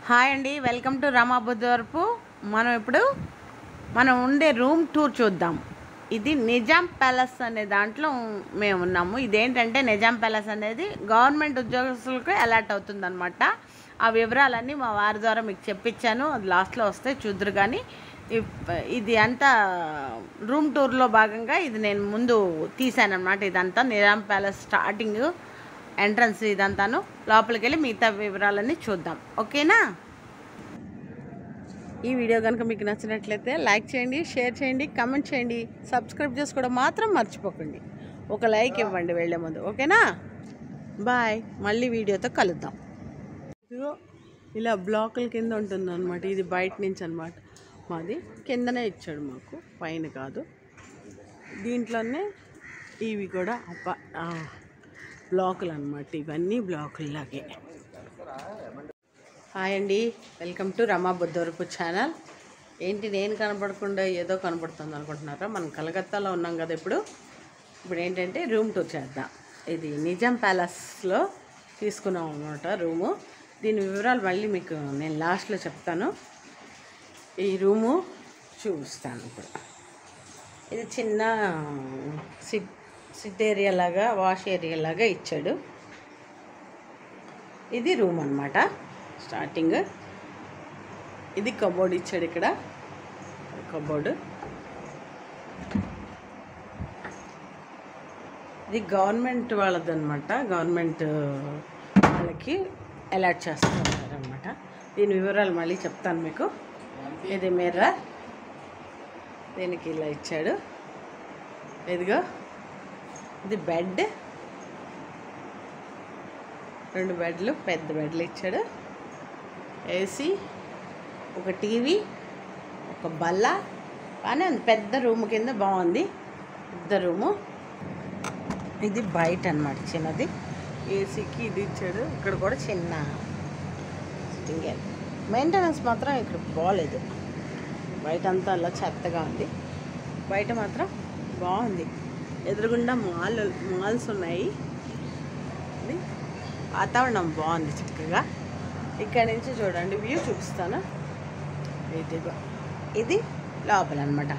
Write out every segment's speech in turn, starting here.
Hi అండి, welcome to రామాబుద్ధవరపు. మనం ఉండే రూమ్ టూర్ చూద్దాం. ఇది నిజాం ప్యాలెస్ అనే దాంట్లో మేము ఉన్నాము. ఇదేంటంటే నిజాం ప్యాలెస్ అనేది గవర్నమెంట్ ఉద్యోగస్తులకు అలాట్ అవుతుంది అనమాట. ఆ వివరాలన్నీ మా వారి ద్వారా మీకు చెప్పించాను. అది లాస్ట్లో వస్తే చూద్దరు. కానీ ఇది అంతా రూమ్ టూర్లో భాగంగా ఇది నేను ముందు తీసాను అనమాట. ఇదంతా నిజాం ప్యాలెస్ స్టార్టింగ్ ఎంట్రన్స్ ఇదంతాను. లోపలికి వెళ్ళి మిగతా వివరాలన్నీ చూద్దాం. ఓకేనా? ఈ వీడియో కనుక మీకు నచ్చినట్లయితే లైక్ చేయండి, షేర్ చేయండి, కామెంట్ చేయండి, సబ్స్క్రైబ్ చేసుకోవడం మాత్రం మర్చిపోకండి. ఒక లైక్ ఇవ్వండి వెళ్ళే ముందు. ఓకేనా? బాయ్. మళ్ళీ వీడియోతో కలుద్దాం. ఇదిగో ఇలా బ్లాకుల కింద ఉంటుంది అనమాట. ఇది బయట నుంచి అనమాట. మాది కిందనే ఇచ్చాడు మాకు, పైన కాదు. దీంట్లోనే ఇవి కూడా బ్లాకులు అనమాట. ఇవన్నీ బ్లాకుల్లాగే. హాయ్ అండి, వెల్కమ్ టు రామాబుద్ధవరపు ఛానల్. ఏంటి నేను కనపడకుండా ఏదో కనపడుతుంది అనుకుంటున్నారా? మనం కలకత్తాలో ఉన్నాం కదా. ఇప్పుడు ఏంటంటే రూమ్ టూర్ చేద్దాం. ఇది నిజాం ప్యాలెస్లో తీసుకున్నాం అనమాట రూము. దీని వివరాలు మళ్ళీ మీకు నేను లాస్ట్లో చెప్తాను. ఈ రూము చూపిస్తాను ఇప్పుడు. ఇది చిన్న సిట్ ఏరియా లాగా, వాష్ ఏరియా లాగా ఇచ్చాడు. ఇది రూమ్ అన్నమాట. స్టార్టింగ్ ఇది కబోర్డ్ ఇచ్చాడు. ఇక్కడ కబోర్డు. ఇది గవర్నమెంట్ వాళ్ళది అనమాట. గవర్నమెంట్ వాళ్ళకి అలాట్ చేస్తున్నారనమాట. దీని వివరాలు మళ్ళీ చెప్తాను మీకు. ఇది మిర్రర్, దీనికి ఇలా ఇచ్చాడు. ఇదిగో ఇది బెడ్, 2 బెడ్లు, పెద్ద బెడ్లు ఇచ్చాడు. ఏసీ, ఒక టీవీ, ఒక బల్ల. కానీ అది పెద్ద రూమ్ కింద బాగుంది, పెద్ద రూము. ఇది బయట అన్నమాట, చిన్నది. ఏసీకి ఇది ఇచ్చాడు. ఇక్కడ కూడా చిన్న సిట్టింగ్ ఏరియా. మెయింటెనెన్స్ మాత్రం ఇక్కడ బాగలేదు. బయట అంతా అలా చెత్తగా ఉంది, బయట మాత్రం బాగుంది. ఎదురుగుండా మాల్స్ ఉన్నాయి. ఇది వాతావరణం బాగుంది చక్కగా. ఇక్కడ నుంచి చూడండి, వ్యూ చూపిస్తాను. ఇది లోపల అనమాట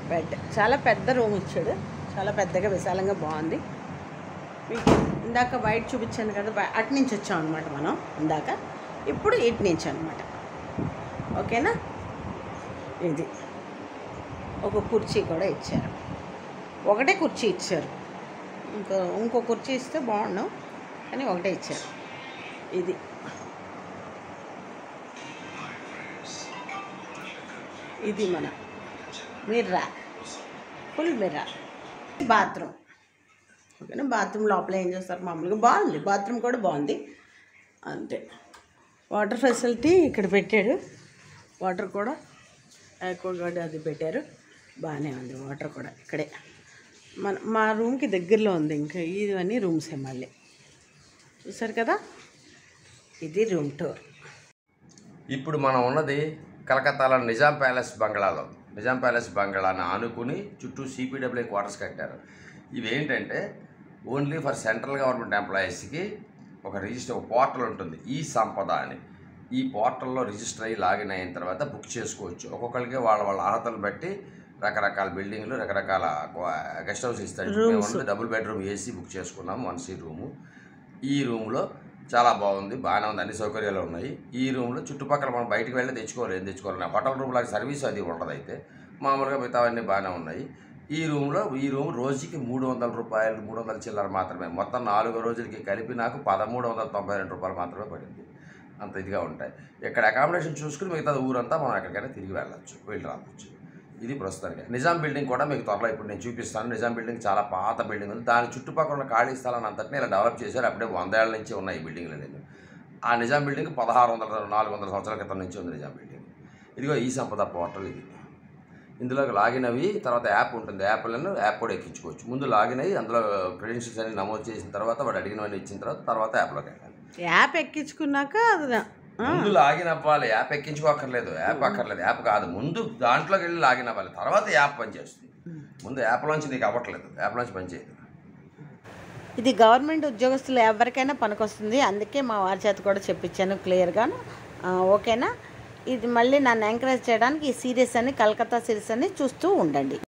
బెడ్. చాలా పెద్ద రూమ్ ఇచ్చాడు, చాలా పెద్దగా విశాలంగా బాగుంది. మీకు ఇందాక బయట చూపించాను కదా, అటు నుంచి వచ్చాం అనమాట మనం ఇందాక. ఇప్పుడు ఇటు నుంచి అనమాట. ఓకేనా? ఇది ఒక కుర్చీ కూడా ఇచ్చారు. ఒకటే కుర్చీ ఇచ్చారు, ఇంకో కుర్చీ ఇస్తే బాగుండు, కానీ ఒకటే ఇచ్చారు. ఇది మన మిర్రర్, ఫుల్ మిర్రర్. బాత్రూమ్. ఓకేనా? బాత్రూమ్ లోపల ఏం చేస్తారు మామూలుగా. బాగుంది, బాత్రూమ్ కూడా బాగుంది అంతే. వాటర్ ఫెసిలిటీ ఇక్కడ పెట్టాడు. వాటర్ కూడా యాక్వాగార్డ్ అది పెట్టారు, బాగానే ఉంది. వాటర్ కూడా ఇక్కడే మా రూమ్కి దగ్గరలో ఉంది. ఇంకా ఇవన్నీ రూమ్సే మళ్ళీ. చూసారు కదా, ఇది రూమ్ టూర్. ఇప్పుడు మనం ఉన్నది కలకత్తాలో నిజాం ప్యాలెస్ బంగ్లాలో. నిజాం ప్యాలెస్ బంగ్లాని ఆనుకుని చుట్టూ సిపిడబ్ల్యూ క్వార్టర్స్ కట్టారు. ఇవేంటంటే ఓన్లీ ఫర్ సెంట్రల్ గవర్నమెంట్ ఎంప్లాయీస్కి ఒక పోర్టల్ ఉంటుంది, ఈ సంపద అని. ఈ పోర్టల్లో రిజిస్టర్ అయ్యి లాగిన్ అయిన తర్వాత బుక్ చేసుకోవచ్చు. ఒక్కొక్కరికి వాళ్ళ అర్హతలు బట్టి రకరకాల బిల్డింగ్లు, రకరకాల గెస్ట్ హౌస్ ఇస్తాడు. మేము డబుల్ బెడ్రూమ్ ఏసీ బుక్ చేసుకున్నాము, 1 సీట్ రూము. ఈ రూమ్లో చాలా బాగుంది, బాగానే ఉంది, అన్ని సౌకర్యాలు ఉన్నాయి. ఈ రూమ్లో చుట్టుపక్కల మనం బయటకు వెళ్ళి తెచ్చుకోవాలి. హోటల్ రూమ్ లాగా సర్వీస్ అది ఉండదు. అయితే మామూలుగా మిగతావన్నీ బాగానే ఉన్నాయి. ఈ రూమ్ రోజుకి 300 రూపాయలు, 300 చిల్లర మాత్రమే. మొత్తం 4 రోజులకి కలిపి నాకు 1392 రూపాయలు మాత్రమే పడింది. అంత ఇదిగా ఉంటాయి. ఇక్కడ అకామిడేషన్ చూసుకుని మిగతా ఊరంతా మనం ఎక్కడికైనా తిరిగి వెళ్ళి రావచ్చు. ఇది ప్రస్తుతానికి. నిజాం బిల్డింగ్ కూడా మీకు త్వరలో ఇప్పుడు నేను చూపిస్తాను. నిజాం బిల్డింగ్ చాలా పాత బిల్డింగ్ ఉంది. దాని చుట్టుపక్కల ఉన్న ఖాళీ స్థలాన్ని అంతటినీ ఇలా డెవలప్ చేశారు. అప్పుడే 100 ఏళ్ళ నుంచి ఉన్నాయి ఈ బిల్డింగ్లు అనేది. ఆ నిజాం బిల్డింగ్ 400 సంవత్సరాల క్రితం నుంచి ఉంది నిజాం బిల్డింగ్. ఇదిగో ఈ సంపద పోర్టల్. ఇది ఇందులోకి లాగిన్ అవి తర్వాత యాప్ ఉంటుంది. యాప్ కూడా ఎక్కించుకోవచ్చు. ముందు లాగిన్ అయ్యి అందులో క్రెడెన్షియల్స్ అన్ని నమోదు చేసిన తర్వాత వాడు అడిగినవన్నీ ఇచ్చిన తర్వాత యాప్లోకి వెళ్ళాలి. యాప్ ఎక్కించుకున్నాక ముందు లాగిన్ అవ్వాలి. యాప్ ఎక్కించుకోక్కర్లేదు, యాప్ కాదు. ముందు దాంట్లోకి వెళ్ళి లాగిన్ అవ్వాలి, తర్వాత యాప్ పనిచేస్తుంది. ముందు యాప్లోంచి నీకు అవ్వట్లేదు, యాప్లోంచి పనిచేయదు. ఇది గవర్నమెంట్ ఉద్యోగస్తులు ఎవరికైనా పనికొస్తుంది. అందుకే మా వారి చేత కూడా చెప్పించాను క్లియర్గా. ఓకేనా? ఇది మళ్ళీ నన్ను ఎంకరేజ్ చేయడానికి ఈ సిరీస్ అని, కలకత్తా సిరీస్ అని చూస్తూ ఉండండి.